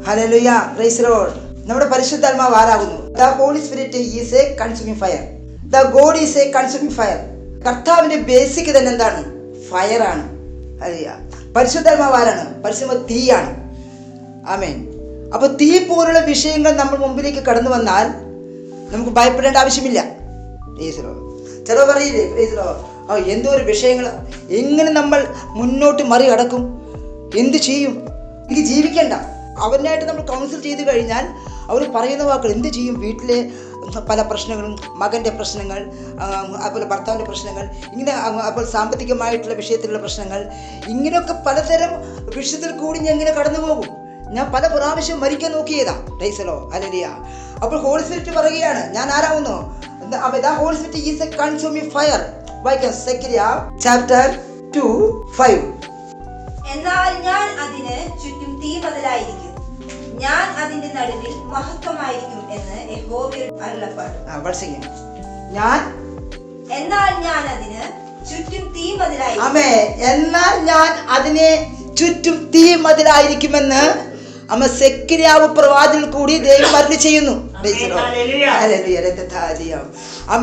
Hallelujah, price the Lord. നമ്മുടെ പരിശുദ്ധാത്മാവ് ആരാകുന്നു? The Holy spirit is a consuming fire. The God is a consuming fire. കർത്താവിന്റെ basic തന്നെ എന്താണ്? ഫയർ ആണ്. ഹല്ലേലൂയ. പരിശുദ്ധാത്മാവ് ആരാണ്? പരിശുദ്ധ തീയാണ്. ആമേൻ. അപ്പോൾ തീ പോലുള്ള വിഷയങ്ങൾ നമ്മൾ മുമ്പിലേക്ക് കടന്നു വന്നാൽ നമുക്ക് ഭയപ്പെടേണ്ട ആവശ്യമില്ല. Price the Lord. ചിലർ പറയില്ലേ, പ്രൈസ് ദി ലോർഡ്, എന്തോ ഒരു വിഷയങ്ങൾ, എങ്ങനെ നമ്മൾ മുന്നോട്ട് മറികടക്കും, എന്ത് ചെയ്യും, എനിക്ക് ജീവിക്കണ്ട. അവനായിട്ട് നമ്മൾ കൗൺസിൽ ചെയ്ത് കഴിഞ്ഞാൽ അവർ പറയുന്ന വാക്കുകൾ, എന്ത് ചെയ്യും, വീട്ടിലെ പല പ്രശ്നങ്ങളും, മകൻ്റെ പ്രശ്നങ്ങൾ, അതുപോലെ ഭർത്താവിൻ്റെ പ്രശ്നങ്ങൾ, ഇങ്ങനെ അപ്പോൾ സാമ്പത്തികമായിട്ടുള്ള വിഷയത്തിലുള്ള പ്രശ്നങ്ങൾ, ഇങ്ങനെയൊക്കെ പലതരം വിഷയത്തിൽ കൂടി ഞാൻ ഇങ്ങനെ കടന്നു പോകും. ഞാൻ പല പ്രാവശ്യം മരിക്കാൻ നോക്കിയതാ. Price the Lord. ഹല്ലേലൂയ. അപ്പോൾ ഹോളി സ്പിരിറ്റ് പറയുകയാണ്, ഞാൻ ആരാവുന്നു? The Holy Spirit is a consuming fire. വായിക്കാം, സെക്കറിയ ചാപ്റ്റർ 2:5. എന്നാൽ ഞാൻ അതിന് ചുറ്റും തീ മതിലായിരിക്കും, ഞാൻ അതിന്റെ നടുവിൽ മഹത്വമായിരിക്കും എന്ന് യഹോവയുടെ അരുളപ്പാട്. എന്നാൽ ഞാൻ അതിന് ചുറ്റും തീ മതിലായിരിക്കും. ആമേൻ. എന്നാൽ ഞാൻ അതിനെ ചുറ്റും തീ മതിലായിരിക്കുമെന്ന് സെക്കറിയാവ് പ്രവാചകനിൽ കൂടി ദൈവം അരുളി ചെയ്യുന്നു.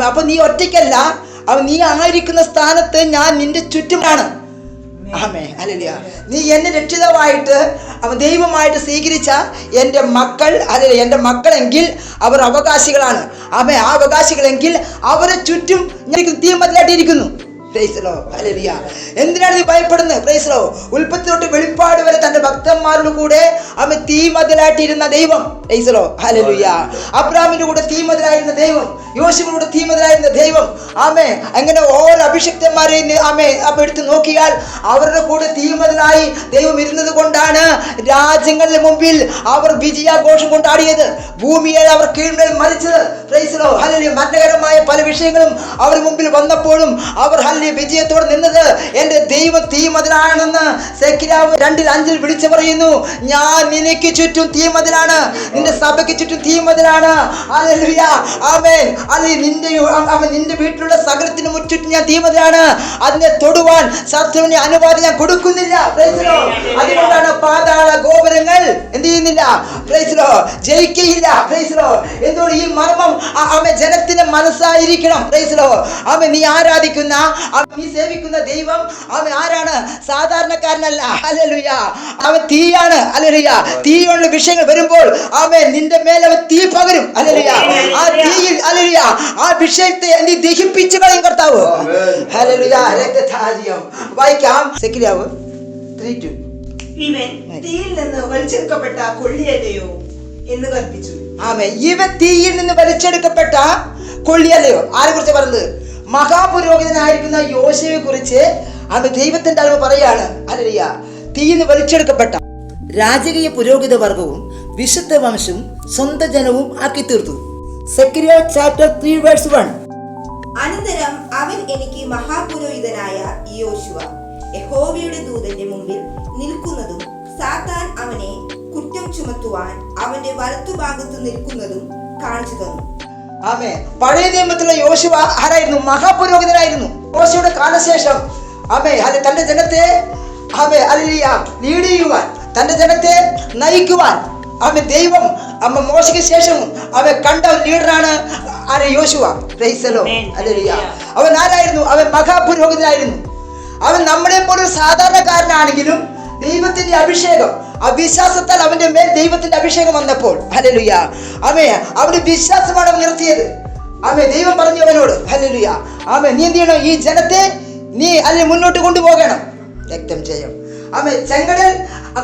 അപ്പൊ നീ ഒറ്റയ്ക്കല്ല, നീ ആയിരിക്കുന്ന സ്ഥാനത്ത് ഞാൻ നിന്റെ ചുറ്റുമാണ്. ആമേൻ, ഹല്ലേലൂയ. നീ എന്നെ രക്ഷിതാവായിട്ട് ദൈവമായിട്ട് സ്വീകരിച്ച എൻ്റെ മക്കൾ, അല്ലെ എൻ്റെ മക്കളെങ്കിൽ അവർ അവകാശികളാണ്. ആമേൻ. ആ അവകാശികളെങ്കിൽ അവരെ ചുറ്റും തീ മതിലായിട്ടിരിക്കുന്നു. Praise the Lord. ഹല്ലേലൂയ. എന്തിനാണ് നീ ഭയപ്പെടുന്നത്? Praise the Lord. ഉൽപ്പത്തി തൊട്ട് വെളിപ്പാട് വരെ തന്റെ ഭക്തന്മാരുടെ കൂടെ അവൻ തീ മതിലായിട്ടിരുന്ന ദൈവം. Praise the Lord. ഹല്ലേലൂയ. അബ്രാഹാമിന്റെ കൂടെ തീ മതിലായിരുന്ന ദൈവം, യോശുവയുടെ കൂടെ തീ മതിലായിരുന്ന ദൈവം. ആമേൻ. അങ്ങനെ ഓരോ അഭിഷിക്തന്മാരെ ആമേൻ എടുത്ത് നോക്കിയാൽ അവരുടെ കൂടെ തീ മതിലായി ദൈവം ഇരുന്നത് കൊണ്ടാണ് രാജ്യങ്ങളുടെ മുമ്പിൽ അവർ വിജയാഘോഷം കൊണ്ടാടിയത്, ഭൂമിയെ അവർ കീഴ്മേൽ മരിച്ചത്. Price the Lord. ഹല്ലേലൂയ. മരണകരമായ പല വിഷയങ്ങളും അവർ മുമ്പിൽ വന്നപ്പോഴും അവർ വിജയത്തോടെ നിന്നത് എന്റെ ദൈവം തീ മതിലാണെന്ന് സെക്കറിയാവ് 2:5 വിളിച്ചു പറയുന്നു. ഞാൻ നിനക്ക് ചുറ്റും തീ മതിലാണ്, നിന്റെ സഭയ്ക്ക് ചുറ്റും തീ മതിലാണ്. ഹല്ലേലൂയ. ആമേൻ. നിന്റെ വീട്ടിലുള്ള സകലത്തിന് ചുറ്റും ഞാൻ തീ മതിലാണ്. അതിനെ തൊടുവാൻ ശത്രുവിന് അനുവാദം ഞാൻ കൊടുക്കുന്നില്ല. Praise the Lord. അതുകൊണ്ടാണ് പാതാള ഗോപുരങ്ങൾ എന്ത് ചെയ്യുന്നില്ല? Praise the Lord. ജയിക്കുകയില്ല. Praise the Lord. എന്തുകൊണ്ട്? ഈ മർമ്മം ജനത്തിന്റെ മനസ്സായിരിക്കണം. Praise the Lord. ആമേൻ. നീ ആരാധിക്കുന്ന, നീ സേവിക്കുന്ന ദൈവം അവൻ ആരാണ്? സാധാരണക്കാരനല്ല. ഹല്ലേലൂയ. അവൻ തീയാണ്. ഹല്ലേലൂയ. തീയുള്ള വിഷയങ്ങൾ വരുമ്പോൾ ആമേൻ നിന്റെ മേൽ അവൻ തീ പകരും. ഹല്ലേലൂയ. ആ തീയിൽ ഹല്ലേലൂയ ആ വിഷയത്തെ നീ ദഹിപ്പിച്ചു കളയും കർത്താവ്. ഹല്ലേലൂയ. രക്തധാരിയം. വായിക്കാം, സെക്കറിയാവ് 3:2. ഇവൻ തീയിൽ നിന്ന് വലിച്ചെടുക്കപ്പെട്ട കൊള്ളിയല്ലയോ എന്ന് കൽപ്പിച്ചു. ആമേൻ. ഇവൻ തീയിൽ നിന്ന് വലിച്ചെടുക്കപ്പെട്ട കൊള്ളിയല്ലയോ? ആരെ കുറിച്ച് പറഞ്ഞത്? മഹാപുരോഹിതനായിരിക്കുന്ന യോശുവയെ കുറിച്ച് ദൈവത്തിന്റെ അളവ് പറയാണ്. ഹല്ലേലൂയ. തീയിന്ന് വലിച്ചെടുക്കപ്പെട്ട രാജകീയ പുരോഹിത വർഗവും വിശുദ്ധ വംശവും സ്വന്തം ജനവും ആക്കി തീർത്തു. സെക്കറിയ ചാപ്റ്റർ 3:1. അനന്തരം അവൻ എനിക്ക് മഹാപുരോഹിതനായ യോശുവ യഹോവയുടെ ദൂതന്റെ മുമ്പിൽ നിൽക്കുന്നതും സാത്താൻ അവനെ കുറ്റം ചുമത്തുവാൻ അവന്റെ വലത്തുഭാഗത്ത് നിൽക്കുന്നതും കാണിച്ചു തന്നു. ആമേൻ. പഴയ നിയമത്തിലുള്ള യോശുവ ആരായിരുന്നു? മഹാപുരോഹിതനായിരുന്നു. യോശുവയുടെ കാലശേഷം തന്റെ ജനത്തെ ലീഡ് ചെയ്യുവാൻ, തന്റെ ജനത്തെ നയിക്കുവാൻ ദൈവം മോശയ്ക്ക് ശേഷവും കണ്ട ലീഡറാണ് യോശുവ. Price the Lord. ഹല്ലേലൂയ. അവൻ ആരായിരുന്നു? അവൻ മഹാപുരോഹിതനായിരുന്നു. അവൻ നമ്മളെ പോലെ സാധാരണക്കാരനാണെങ്കിലും ദൈവത്തിന്റെ അഭിഷേകം, അവിശ്വാസത്താൽ അവന്റെ മേൽ ദൈവത്തിന്റെ അഭിഷേകം വന്നപ്പോൾ ഹല്ലേലൂയ അവന്റെ വിശ്വാസമാണ് അവൻ നിർത്തിയത്. ദൈവം പറഞ്ഞു അവനോട്, ഹല്ലേലൂയ, നീ എന്ത് ചെയ്യണം? ഈ ജനത്തെ നീ മുന്നോട്ട് കൊണ്ടുപോകണം. രക്തം ചെയ്യും. ചെങ്കടൽ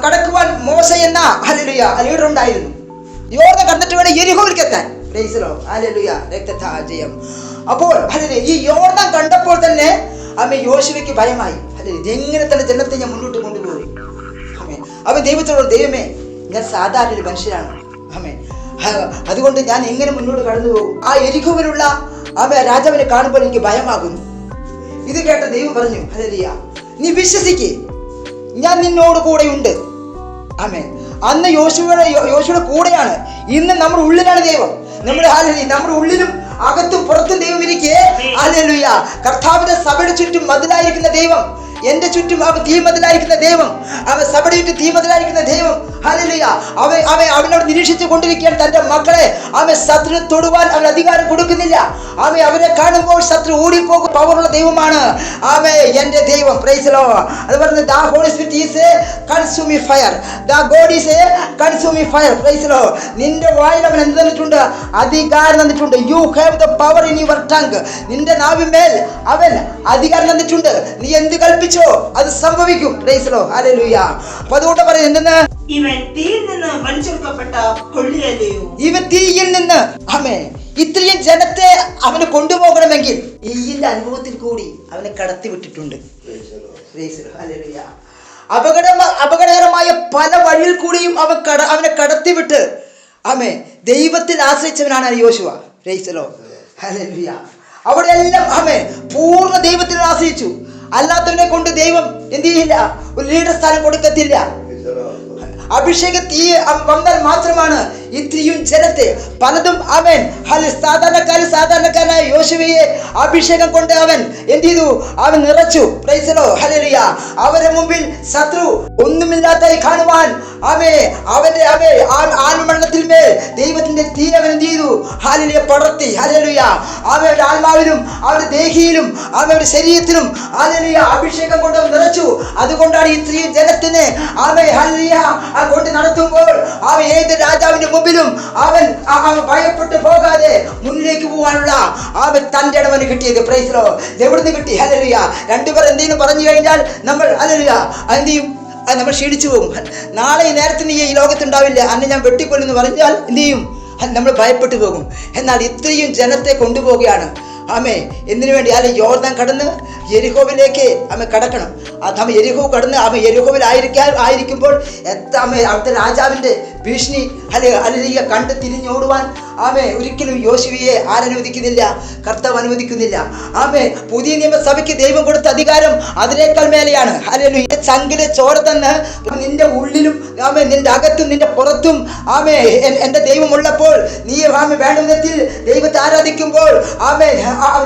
കടക്കുവാൻ മോശ എന്ന ഹല്ലേലൂയ ലീഡർ ഉണ്ടായിരുന്നു. യോർദാൻ കടന്നിട്ട് വേണം യെരിഹോവിലേക്ക് എത്താൻ. Price the Lord. ഹല്ലേലൂയ. രക്തധാരിയം. അപ്പോൾ ഈ യോർദാൻ കണ്ടപ്പോൾ തന്നെ യോശുവയ്ക്ക് ഭയമായി. എങ്ങനെ തന്നെ ജനത്തെ ഞാൻ മുന്നോട്ട് കൊണ്ടുപോകും? അവൻ ദൈവത്തോട്, ദൈവമേ, ഞാൻ സാധാരണ ഒരു മനുഷ്യനാണ്. അതുകൊണ്ട് ഞാൻ എങ്ങനെ മുന്നോട്ട് കടന്നു പോകും? ആ യെരിഹോവിലുള്ള രാജാവിനെ കാണുമ്പോൾ എനിക്ക് ഭയമാകുന്നു. ഇത് കേട്ട ദൈവം പറഞ്ഞു, ഹല്ലേലൂയ, നീ വിശ്വസിക്ക്, ഞാൻ നിന്നോട് കൂടെ ഉണ്ട്. ആമേൻ. അന്ന് യോശുവയുടെ കൂടെയാണ്. ഇന്ന് നമ്മുടെ ഉള്ളിലാണ് ദൈവം. നമ്മുടെ ഉള്ളിലും അകത്തും പുറത്തും ദൈവം ഇരിക്കെ. ഹല്ലേലൂയ. കർത്താവിന്റെ സഭയുടെ ചുറ്റും മതിലായിരിക്കുന്ന ദൈവം, എന്റെ ചുറ്റും തീ മതിലായിരിക്കുന്ന ദൈവം, സഭയുടെ ചുറ്റും തീ മതിലായിരിക്കുന്ന ദൈവം. ഹല്ലേലൂയ. അവനോട് നിരീക്ഷിച്ചു കൊണ്ടിരിക്കുകയാണ് തന്റെ മക്കളെ. അവൻ ശത്രു തൊടുവാൻ അവൻ അധികാരം കൊടുക്കുന്നില്ല. അവനെ കാണുമ്പോൾ ശത്രു ഓടിപ്പോകും. പവറുള്ള ദൈവമാണ് എന്റെ ദൈവം. Praise the Lord. അതുപോലെ the Holy spirit is a consuming fire. The God is a consuming fire. Praise the Lord. നിന്റെ വായിൽ അവൻ എന്ത് തന്നിട്ടുണ്ട്? അധികാരം തന്നിട്ടുണ്ട്. You have the power in your tongue. നിന്റെ നാവിന്മേൽ അവൻ അധികാരം തന്നിട്ടുണ്ട്. നീ എന്ത് കൽപ്പിച്ചോ അത് സംഭവിക്കും. Price the Lord. ഹല്ലേലൂയ. അപ്പോൾ അതുകൊണ്ട് പറയുന്നത് എന്തെന്ന്? ഇവൻ തീയിൽ നിന്ന് വലിച്ചെടുക്കപ്പെട്ട കൊള്ളിയല്ലയോ? ഇവൻ തീയിൽ നിന്ന് ഇത്രയും ജനത്തെ അവന് കൊണ്ടുപോകണമെങ്കിൽ ഈയിന്റെ അനുഭവത്തിൽ കൂടി അവനെ കടത്തി വിട്ടിട്ടുണ്ട്. അപകടകരമായ പല വഴിയിൽ കൂടിയും അവനെ കടത്തിവിട്ട് ദൈവത്തിൽ ആശ്രയിച്ചവനാണ് യോശുവ. ഹല്ലേലൂയ. അവിടെ എല്ലാം പൂർണ്ണ ദൈവത്തിൽ ആശ്രയിച്ചു. അല്ലാത്തവനെ കൊണ്ട് ദൈവം എന്ത് ചെയ്യില്ല? ഒരു ലീഡർ സ്ഥാനം കൊടുക്കത്തില്ല. അഭിഷേക തീ വന്നാൽ മാത്രമാണ് ഇത്രയും ജനത്തെ പലതും സാധാരണക്കാരനായ യോശുവയെ അഭിഷേകം കൊണ്ട് അവൻ എന്ത് ചെയ്തു? അവൻ നിറച്ചു. Price the Lord. ഹല്ലേലൂയ. അവരുടെ മുമ്പിൽ ശത്രു ഒന്നുമില്ലാതായി കാണുവാൻ അവന്റെ ആത്മമണ്ഡലത്തിൽ മേൽ ദൈവത്തിന്റെ തീ അവൻ എന്ത് ചെയ്തു? ഹല്ലേലൂയ പടർത്തി. ഹല്ലേലൂയ. അവരുടെ ആത്മാവിലും അവരുടെ ദേഹിയിലും അവരുടെ ശരീരത്തിലും ഹല്ലേലൂയ അഭിഷേകം കൊണ്ട് നിറച്ചു. അതുകൊണ്ടാണ് ഇത്രയും ജനത്തിനെ ഹല്ലേലൂയ കൊണ്ട് നടത്തുമ്പോൾ ഏത് രാജാവിന്റെ മുമ്പിലും അവൻ ഭയപ്പെട്ടു പോകാതെ മുന്നിലേക്ക് പോകാനുള്ള തന്റെ ഇടവന് കിട്ടിയത്. Price the Lord. എവിടുന്ന് കിട്ടി? ഹല്ലേലൂയ. രണ്ടുപേർ എന്തെങ്കിലും പറഞ്ഞു കഴിഞ്ഞാൽ നമ്മൾ ഹല്ലേലൂയ എന്ത് ചെയ്യും? നമ്മൾ ക്ഷീണിച്ചു പോകും. നാളെ ഈ നേരത്തെ നീ ഈ ലോകത്തുണ്ടാവില്ല, അന്ന് ഞാൻ വെട്ടിക്കൊല്ലുന്നു പറഞ്ഞാൽ എന്ത് ചെയ്യും? നമ്മൾ ഭയപ്പെട്ടു പോകും. എന്നാൽ ഇത്രയും ജനത്തെ കൊണ്ടുപോവുകയാണ്. എന്തിനു വേണ്ടി? യോർദാൻ കടന്ന് യെരിഹോവിലേക്ക് കടക്കണം. യെരിഹോ കടന്ന് യെരിഹോവിൽ ആയിരിക്കുമ്പോൾ അവിടുത്തെ രാജാവിന്റെ ഭീഷണി അല്ലെങ്കിൽ കണ്ട് തിരിഞ്ഞോടുവാൻ ഒരിക്കലും യോശുവയെ ആരനുവദിക്കുന്നില്ല, കർത്താവ് അനുവദിക്കുന്നില്ല. പുതിയ നിയമസഭയ്ക്ക് ദൈവം കൊടുത്ത അധികാരം അതിനേക്കാൾ മേലെയാണ്. ഹല്ലേലൂയ. ചങ്കിലെ ചോര തന്നെ നിന്റെ ഉള്ളിലും നിന്റെ അകത്തും നിന്റെ പുറത്തും എന്റെ ദൈവം ഉള്ളപ്പോൾ നീ വേണ്ട വിധത്തിൽ ദൈവത്തെ ആരാധിക്കുമ്പോൾ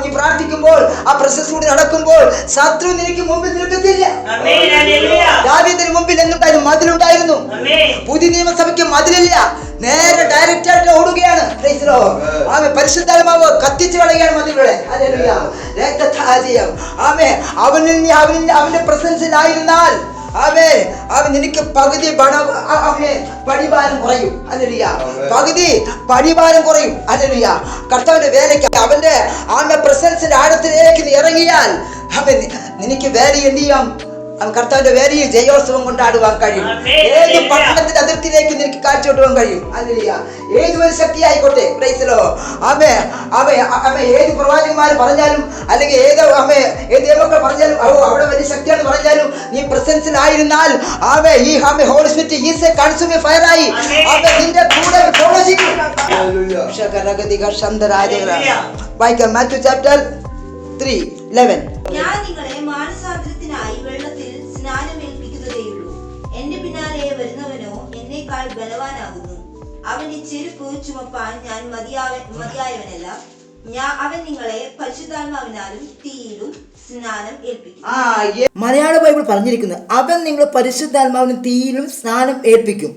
നീ പ്രാർത്ഥിക്കുമ്പോൾ ആ പ്രൊസസ്സിലൂടെ നടക്കുമ്പോൾ ശത്രു നിനക്ക് മുമ്പിൽ നിൽക്കത്തില്ല. ദാവീദിന് മുമ്പിൽ എന്തുണ്ടായിരുന്നു? മതിലുണ്ടായിരുന്നു. പുതിയ നിയമസഭയ്ക്ക് മതിലില്ല, നേരെ ഡയറക്റ്റ് ആയിട്ട് ഓടുകയാണ്. പരിശുദ്ധാത്മാവ് കത്തിച്ചു കളയുകയാണ് മതിലുകളെ. അവന്റെ പ്രസൻസിലായിരുന്നാൽ നിനക്ക് പകുതി പടിഭാരം കുറയും. ഹല്ലേലൂയ. പകുതി പടിഭാരം കുറയും. ഹല്ലേലൂയ. കർത്താവിന്റെ വേലയ്ക്ക് അവന്റെ പ്രസൻസിന്റെ ആഴത്തിലേക്ക് നീ ഇറങ്ങിയാൽ നിനക്ക് വേല എന്ത് ചെയ്യാം? കർത്താവിന്റെ വേലയിൽ ജയോത്സവം കൊണ്ടാടുവാൻ കഴിയും. ഏത് പട്ടണത്തിന്റെ അതിർത്തിയിലേക്ക് നിനക്ക് കാഴ്ചവെട്ടുവാൻ കഴിയും. ഹല്ലേലൂയ. ഏതൊരു ശക്തി ആയിക്കോട്ടെ. Price the Lord. ഏത് പ്രവാചകന്മാർ പറഞ്ഞാലും അല്ലെങ്കിൽ ഏത് ദൈവമക്കൾ പറഞ്ഞാലും അവിടെ വലിയ ശക്തിയാണ് പറഞ്ഞാലും നീ പ്രസൻസിലായിരുന്നാൽ ഈ holy spirit is a consuming fire ആയി നിന്റെ കൂടെ ഫോളോ ചെയ്യും. വായിക്കാം. Matthew chapter 3:11. ഞാൻ നിങ്ങളെ മാനസാന്തരത്തിനായി വെള്ളത്തിൽ സ്നാനമേൽപ്പിക്കുന്നതേയുള്ളൂ. എന്റെ പിന്നാലെ വരുന്നവനോ എന്നേക്കാൾ ബലവാനാകുന്നു. അവന്റെ ചെരുപ്പ് ചുമപ്പാൻ ഞാൻ മതിയായവനല്ല. അവൻ നിങ്ങളെ പരിശുദ്ധാത്മാവിനാലും തീയിലും സ്നാനം ഏൽപ്പിക്കും. മലയാള ബൈബിൾ പറഞ്ഞിരിക്കുന്നത് അവൻ നിങ്ങളെ പരിശുദ്ധാത്മാവിനും തീയിലും സ്നാനം ഏൽപ്പിക്കും.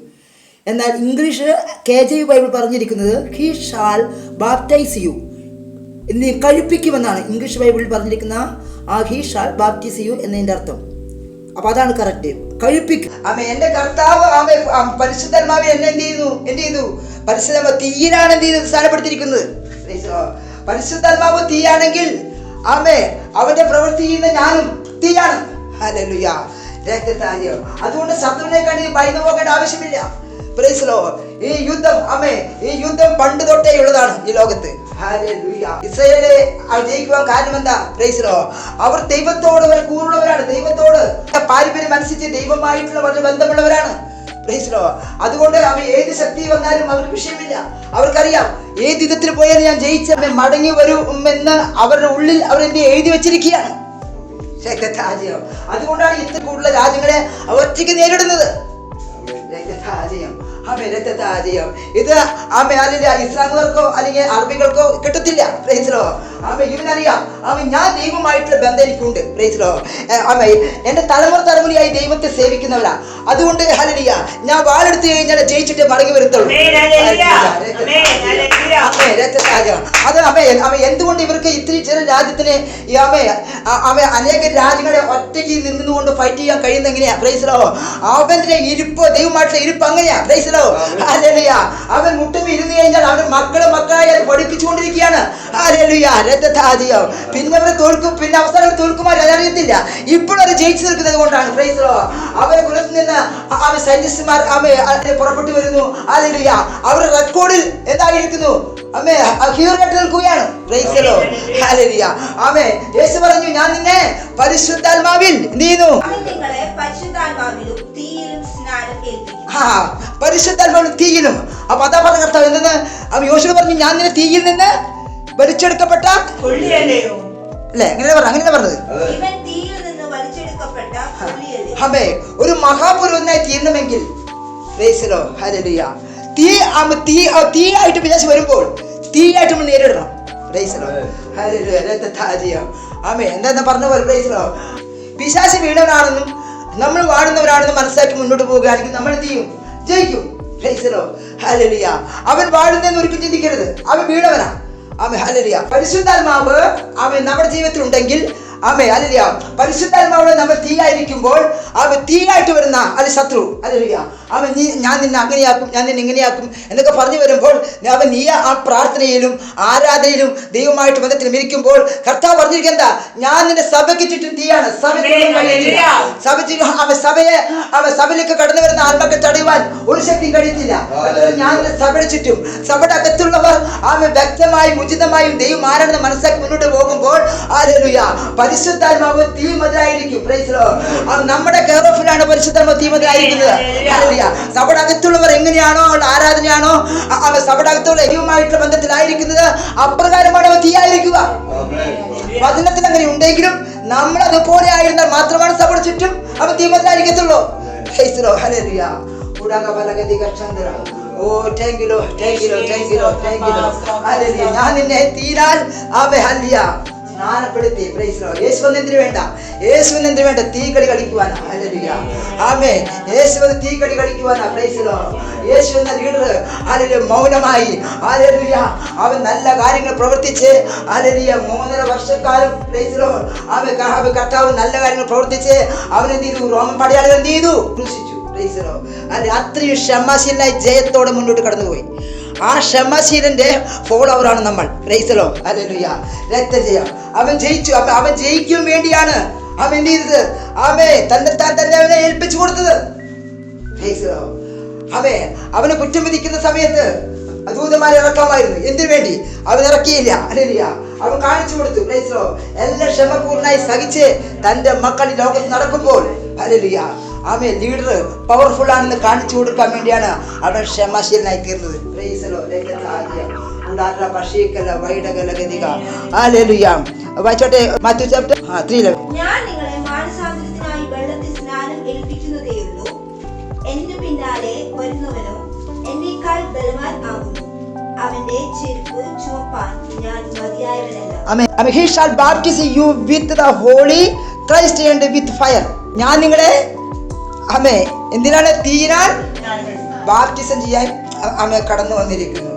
എന്നാൽ ഇംഗ്ലീഷ് KJV ബൈബിൾ പറഞ്ഞിരിക്കുന്നത് ഹി ഷാൽ ബാപ്റ്റൈസ് യു, കഴിപ്പിക്കുമെന്നാണ് ഇംഗ്ലീഷ് ബൈബിളിൽ പറഞ്ഞിരിക്കുന്ന ഹി ഷാൽ ബാപ്റ്റൈസ് യു എന്നതിന്റെ അർത്ഥം. അപ്പൊ അതാണ് കറക്റ്റ്, കഴിപ്പിക്കും. എന്റെ കർത്താവ് പരിശുദ്ധാത്മാവിൽ എന്നെ എന്ത് ചെയ്തു? പരിശുദ്ധാത്മ തീയിലാണ് എന്ത് ചെയ്ത് സ്ഥാനപ്പെടുത്തിയിരിക്കുന്നത്. പരിശുദ്ധാത്മാവ് തീയാണെങ്കിൽ അവന്റെ പ്രവൃത്തി ചെയ്യുന്ന ഞാനും തീയാണ്. ഹല്ലേലൂയ. അതുകൊണ്ട് ശത്രുവിനെ കണ്ട് ഭയന്നു പോകേണ്ട ആവശ്യമില്ല. Praise Lord. ഈ യുദ്ധം പണ്ട് തൊട്ടേ ഉള്ളതാണ് ഈ ലോകത്ത്. ഹല്ലേലൂയ. ഇസ്രായേലിനെ ജയിക്കുവാൻ കാരണം എന്താ? Praise Lord. അവർ ദൈവത്തോട് കൂറുള്ളവരാണ്. ദൈവത്തോട് പാരമ്പര്യം അനുസരിച്ച് ദൈവമായിട്ടുള്ള വളരെ ബന്ധമുള്ളവരാണ്. Praise Lord. അതുകൊണ്ട് ഏത് ശക്തി വന്നാലും അവർക്ക് വിഷയമില്ല. അവർക്കറിയാം ഏത് യുദ്ധത്തിൽ പോയാലും ഞാൻ ജയിച്ച മടങ്ങി വരുമെന്ന് അവരുടെ ഉള്ളിൽ അവരെന്ത് എഴുതി വെച്ചിരിക്കുകയാണ്. അതുകൊണ്ടാണ് ഇത്ര കൂടുതൽ രാജ്യങ്ങളെ ഒറ്റയ്ക്ക് നേരിടുന്നത്. ആമേ രക്തത്താജയം. ഇത് ആമേ അല്ല ഇസ്ലാമുകാർക്കോ അല്ലെങ്കിൽ അറബികൾക്കോ കിട്ടത്തില്ല. Price the Lord. ആമേ ഇവനറിയാം ആമേ ഞാൻ ദൈവമായിട്ടുള്ള ബന്ധം എനിക്കുണ്ട്. Price the Lord. ആമേ എന്റെ തലമുറയായി ദൈവത്തെ സേവിക്കുന്നവരാ. അതുകൊണ്ട് ഹല്ലേലൂയ ഞാൻ വാളെടുത്ത് കഴിഞ്ഞാൽ ജയിച്ചിട്ട് മടങ്ങി വരത്തുള്ളൂ. അത് അമ്മ എന്തുകൊണ്ട് ഇവർക്ക് ഇത്തിരി ചെറിയ രാജ്യത്തിന് അനേക രാജ്യങ്ങളെ ഒറ്റയ്ക്ക് നിന്നുകൊണ്ട് ഫൈറ്റ് ചെയ്യാൻ കഴിയുന്ന എങ്ങനെയാ? Price the Lord. അവന്റെ ഇരിപ്പ് ദൈവമായിട്ടുള്ള ഇരിപ്പ് അങ്ങനെയാ. Price the Lord. ഹല്ലേലൂയ. അവൻ മുട്ടും ഇരുന്ന് കഴിഞ്ഞാൽ അവന്റെ മക്കളായി അത് പഠിപ്പിച്ചുകൊണ്ടിരിക്കുകയാണ്. ഹല്ലേലൂയ. രക്തത്താജയം. പിന്നെ അവരെ തോൽക്കും, പിന്നെ അവസാനം തോൽക്കുമാർ അതറിയത്തില്ല. ഇപ്പോഴും അത് ജയിച്ചു നിൽക്കുന്നത് കൊണ്ടാണ്. Price the Lord. അവരെ കുലത്തിൽ നിന്ന് സൈന്റിസ്റ്റുമാർ പുറപ്പെട്ടു വരുന്നു. ഹല്ലേലൂയ. അവരുടെ റെക്കോർഡിൽ എന്തായിരിക്കുന്നു? ആമേ ഹീറോയായിട്ട് നിൽക്കുകയാണ്. Price the Lord. ഹല്ലേലൂയ. ആമേ യേശു പറഞ്ഞു ഞാൻ നിന്നെ പരിശുദ്ധാത്മാവിൽ എന്ത് ചെയ്യുന്നു? പരിശുദ്ധാത്മാവിലും തീയിലും. അപ്പൊ അതാ പറഞ്ഞ കർത്താവ് എന്തെന്ന് യോശുവ പറഞ്ഞു ഞാൻ നിന്നെ തീയിൽ നിന്ന് വലിച്ചെടുക്കപ്പെട്ട അല്ലേ? അങ്ങനെ പറഞ്ഞത്. ആമേ ഒരു മഹാപുരോഹിതനായി തീരണമെങ്കിൽ പ്രൈസ് ദി ലോർഡ്. ഹല്ലേലൂയ. തീയായിട്ട് പിശാച് വരുമ്പോൾ തീയായിട്ട് നമ്മൾ നേരിടണം. Price the Lord. ഹല്ലേലൂയ. രക്തത്താജയം. ആമേ എന്താ പറഞ്ഞ പോലെ പ്രൈസ് ദി ലോർഡ്. പിശാച് വീണവനാണെന്നും നമ്മൾ വാഴുന്നവരാണെന്നും മനസ്സിലാക്കി മുന്നോട്ട് പോവുകയാണെങ്കിൽ നമ്മൾ എന്ത് ചെയ്യും? ജയിക്കും. Price the Lord. ഹല്ലേലൂയ. അവൻ വാഴുന്നെന്ന് ഒരിക്കലും ചിന്തിക്കരുത്. അവൻ വീണവനാ. ആമേ ഹല്ലേലൂയ. പരിശുദ്ധാത്മാവ് അവൻ നമ്മുടെ ജീവിതത്തിൽ ഉണ്ടെങ്കിൽ ആമേ ഹല്ലേലൂയ. പരിശുദ്ധാത്മാവ് നമ്മൾ തീയായിരിക്കുമ്പോൾ അവൻ തീയായിട്ട് വരുന്ന അത് ശത്രു ഹല്ലേലൂയ അവൻ ഞാൻ നിന്നെ അങ്ങനെയാക്കും, ഞാൻ നിന്നെ ഇങ്ങനെയാക്കും എന്നൊക്കെ പറഞ്ഞു വരുമ്പോൾ അവൻ നീ ആ പ്രാർത്ഥനയിലും ആരാധനയിലും ദൈവമായിട്ട് ബന്ധത്തിലും ഇരിക്കുമ്പോൾ കർത്താവ് പറഞ്ഞിരിക്കുക ഞാൻ നിന്റെ സഭയ്ക്ക് ചുറ്റും തീയാണ്. സഭയിലേക്ക് കടന്നു വരുന്ന ആത്മാക്കൾ തടയുവാൻ ഒരു ശക്തിയും കഴിയത്തില്ല. ഞാൻ നിന്റെ സഭയുടെ ചുറ്റും സഭയുടെ അകത്തുള്ളവർ ആമേ വ്യക്തമായും ഉചിതമായും ദൈവം ആരാണെന്ന് മനസ്സിലാക്കി മുന്നോട്ട് പോകുമ്പോൾ ഹല്ലേലൂയ പരിശുദ്ധാത്മാവ് തീമതിലായിരിക്കും. Praise the Lord. നമ്മുടെ കെയർ ഓഫിലാണ് പരിശുദ്ധാത്മാവ് തീമതിലായിരിക്കുന്നത്. ഹല്ലേലൂയ. സഭയുടെ അകത്തുള്ളവർ എങ്ങനെയാണോ ആരാധനയാണോ സഭയുടെ അകത്തുള്ള ദൈവമായിട്ടുള്ള ബന്ധത്തിലായിരിക്കുന്നത് അപ്രകാരമാണ് അവ തീയായിരിക്കുക. വചനത്തിൽ അങ്ങനെ ഉണ്ടെങ്കിലും നമ്മൾ അതുപോലെ ആയിരുന്നാൽ മാത്രമാണ് സഭയുടെ ചുറ്റും അവ തീമതിലായിരിക്കത്തുള്ളൂ. Praise the Lord. Hallelujah. Oh thank you Lord. Thank you Lord. Thank you Lord. Thank you Lord. Hallelujah. ഞാൻ നിന്നെ തീരാൻ ഹല്ലേലൂയ സ്നാനപ്പെടുത്തി. Praise the Lord. യേശുവിനെന്തിനു വേണ്ട? യേശുവിനെന്തിനു വേണ്ട? തീകളി കളിക്കുവാനാ. ഹല്ലേലൂയ. ആമേൻ. യേശുവിന് തീകളി കളിക്കുവാനാ. Praise the Lord. യേശു എന്ന ലീഡർ ഹല്ലേലൂയ മൗനമായി ഹല്ലേലൂയ അവൻ നല്ല കാര്യങ്ങൾ പ്രവർത്തിച്ച് ഹല്ലേലൂയ 3.5 വർഷക്കാലം പ്രൈസ് ദി ലോർഡ് അവൻ കർത്താവ് നല്ല കാര്യങ്ങൾ പ്രവർത്തിച്ച് അവൻ എന്ത് ചെയ്തു? റോമൻ പടയാളികൾ എന്ത് ചെയ്തു? ക്രൂശിച്ചു. Praise the Lord. അത്രയും ക്ഷമാശീലനായി ജയത്തോടെ മുന്നോട്ട് കടന്നുപോയി. ആ ക്ഷമാശീലന്റെ ഫോളോവറാണ് നമ്മൾ. Praise the Lord. ഹല്ലേലൂയ. രക്തജയം. അവൻ ജയിച്ചു. അവൻ ജയിക്കാൻ വേണ്ടിയാണ് അവൻ എന്ത് ചെയ്തത്? തന്നെ അവനെ ഏൽപ്പിച്ചു കൊടുത്തത്. Price the Lord. അവനെ കുറ്റം വിധിക്കുന്ന സമയത്ത് ദൂതന്മാരെ ഇറക്കാമായിരുന്നു. എന്തിനു വേണ്ടി? അവൻ ഇറക്കിയില്ല. ഹല്ലേലൂയ. അവൻ കാണിച്ചു കൊടുത്തു. Price the Lord. എല്ലാം ക്ഷമപൂർണ്ണമായി സഹിച്ച് തന്റെ മക്കൾ ഈ ലോകത്ത് നടക്കുമ്പോൾ ഹല്ലേലൂയ ലീഡർ പവർഫുൾ ആണെന്ന് കാണിച്ചു കൊടുക്കാൻ വേണ്ടിയാണ് അവൻ ക്ഷമാശീലനായി തീർന്നത്. Praise the Lord. വായിച്ചോട്ടെ മാത്യു ചാപ്റ്റർ 3:11. ഞാൻ നിങ്ങളെ മാനസാന്തരത്തിനായി വെള്ളത്തിൽ സ്നാനം ഏൽപ്പിക്കുന്നതേയുള്ളൂ. എന്റെ പിന്നാലെ വരുന്നവനോ എന്നേക്കാൾ ബലവാൻ ആകുന്നു. അവന്റെ ചെരുപ്പ് ചുമപ്പാൻ ഞാൻ മതിയായവനല്ല. Amen. He shall baptize you with the Holy Christ and with fire. ഞാൻ നിങ്ങളെ എന്തിനാണ്? തീരാൻ ബാപ്റ്റിസം ചെയ്യാൻ കടന്നു വന്നിരിക്കുന്നു.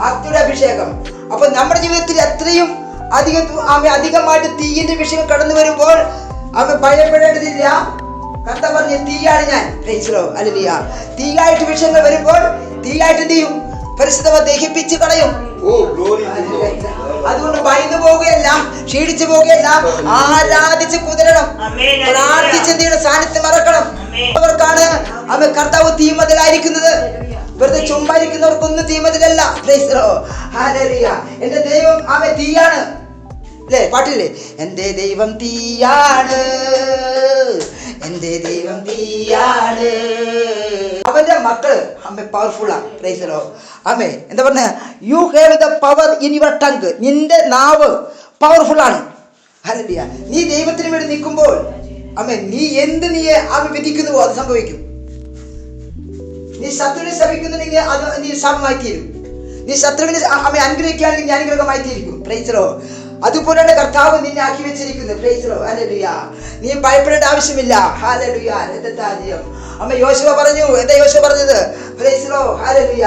അഗ്നിയുടെ അഭിഷേകം. അപ്പൊ നമ്മുടെ ജീവിതത്തിൽ എത്രയും അധികമായിട്ട് തീയിന്റെ വിഷയം കടന്നു വരുമ്പോൾ ഭയപ്പെടേണ്ടതില്ല. കർത്താവ് പറഞ്ഞ തീയാണ് ഞാൻ. Price the Lord. ഹല്ലേലൂയ. തീയായിട്ട് വിഷയങ്ങൾ വരുമ്പോൾ തീയായിട്ട് എന്ത് ചെയ്യും? പരിശുദ്ധമ ദഹിപ്പിച്ച് കളയും. അതുകൊണ്ട് ഭയന്നു പോവുകയല്ല, ക്ഷീണിച്ചു പോവുകയല്ല, ആരാധിച്ച് കുതിരണം, പ്രാർത്ഥിച്ചെന്തിയുടെ സാന്നിധ്യം മറക്കണം. അവർക്കാണ് കർത്താവ് തീമതിലായിരിക്കുന്നത്. വെറുതെ ചുമ്മാരിക്കുന്നവർക്കൊന്നും തീമതിലല്ല. Praise the Lord. ഹല്ലേലൂയ. എന്റെ ദൈവം തീയാണ് അല്ലേ? പാട്ടില്ലേ? എന്റെ ദൈവം തീയാണ്, എന്റെ ദൈവം തീയാണ്. അവന്റെ മക്കള് പവർഫുള്ളാണ്. Price the Lord. എന്താ പറഞ്ഞ? U have the power in your tongue. നിന്റെ നാവ് പവർഫുൾ ആണ്. ഹല്ലേലൂയ. നീ ദൈവത്തിന് വേണ്ടി നിൽക്കുമ്പോൾ നീ എന്ത് വിധിക്കുന്നുവോ അത് സംഭവിക്കും. നീ ശത്രുവിനെ ശപിക്കുന്നുണ്ടെങ്കിൽ അത് നീ ശാപമായി തീരും. നീ ശത്രുവിനെ അനുഗ്രഹിക്കുകയാണെങ്കിൽ നീ അനുഗ്രഹമായി തീരും. Praise Lord. അതുപോലെയാണ് കർത്താവ് നിന്നെ ആക്കി വെച്ചിരിക്കുന്നത്. Praise Lord. ഹല്ലേലൂയ. നീ ഭയപ്പെടേണ്ട ആവശ്യമില്ല. ഹല്ലേലൂയ. അമ്മ യോശുവ പറഞ്ഞു, എന്താ യോശുവ പറഞ്ഞത്? Praise Lord. ഹല്ലേലൂയ.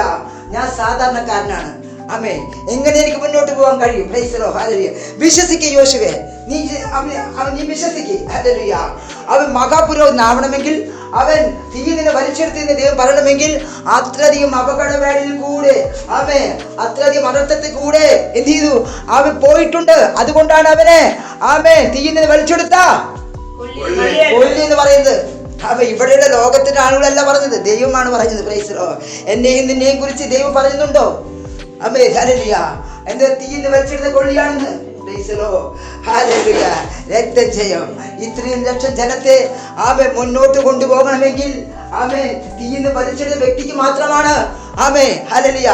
ഞാൻ സാധാരണക്കാരനാണ്. ആമേ, എങ്ങനെ എനിക്ക് മുന്നോട്ട് പോകാൻ കഴിയും? Praise Lord. ഹല്ലേലൂയ. വിശ്വസിക്കുക യോശുവേ, നീ വിശ്വസിക്കുക. ഹല്ലേലൂയ. അവൻ മഹാപുരോഹിതനാവണമെങ്കിൽ, അവൻ തീയിനെ വലിച്ചെടുത്ത് ദൈവം പറയണമെങ്കിൽ അത്രയധികം അപകടവേളയിൽ കൂടെ അത്രയധികം അനർത്ഥത്തിൽ കൂടെ എന്ത് ചെയ്തു? അവൻ പോയിട്ടുണ്ട്. അതുകൊണ്ടാണ് അവനെ തീയിനെ വലിച്ചെടുത്ത കൊല്ലി എന്ന് പറയുന്നത്. ഇവിടെയുള്ള ലോകത്തിന്റെ ആളുകളല്ല പറഞ്ഞത്, ദൈവമാണ് പറഞ്ഞത്. Praise Lord. എന്നെയും നിന്നെയും കുറിച്ച് ദൈവം പറയുന്നുണ്ടോ? ഹല്ലേലൂയ. എന്താ തീയിനെ വലിച്ചെടുത്ത കൊള്ളിയാണെന്ന്. രക്തജയം. ഇത്രയും ലക്ഷം ജനത്തെ മുന്നോട്ട് കൊണ്ടുപോകണമെങ്കിൽ തീയിന്ന് വലിച്ചെടുത്ത വ്യക്തിക്ക് മാത്രമാണ് ഹല്ലേലൂയ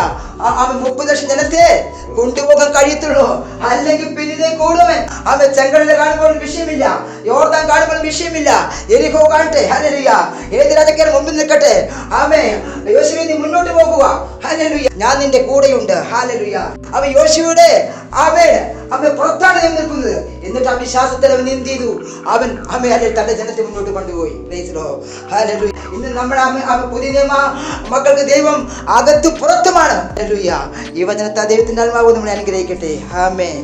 30 ലക്ഷം ജനത്തെ കൊണ്ടുപോകാൻ കഴിയത്തുള്ളൂ. അല്ലെങ്കിൽ പിന്നിലെ കൂടുവൻ. ചെങ്കടല് കാണുമ്പോൾ വിഷയമില്ല, യോർദാൻ കാണുമ്പോൾ വിഷയമില്ല, എരിഹോ കാണട്ടെ. ഹല്ലേലൂയ. ഏത് രാജക്കാരൻ മുമ്പിൽ നിൽക്കട്ടെ. യോശുവേ നീ മുന്നോട്ട് പോകുക. ഹല്ലേലൂയ. ഞാൻ നിന്റെ കൂടെയുണ്ട്. ഹല്ലേലൂയ. യോശുവയുടെ പുറത്താണ് ഞാൻ നിൽക്കുന്നത്. എന്നിട്ട് ആ വിശ്വാസത്തിൽ അവൻ എന്ത് ചെയ്തു? അവൻ തന്റെ ജനത്തെ മുന്നോട്ട് കൊണ്ടുപോയി. Praise Lord. ഹല്ലേലൂയ. ഇന്ന് നമ്മുടെ പുതിയ നിയമ മക്കൾക്ക് ദൈവം അകത്തും പുറത്തുമാണ്. ഹല്ലേലൂയ. ഈ വചനത്തെ ദൈവത്തിന്റെ ആത്മാവ് നമ്മളെ അനുഗ്രഹിക്കട്ടെ. ആമേൻ.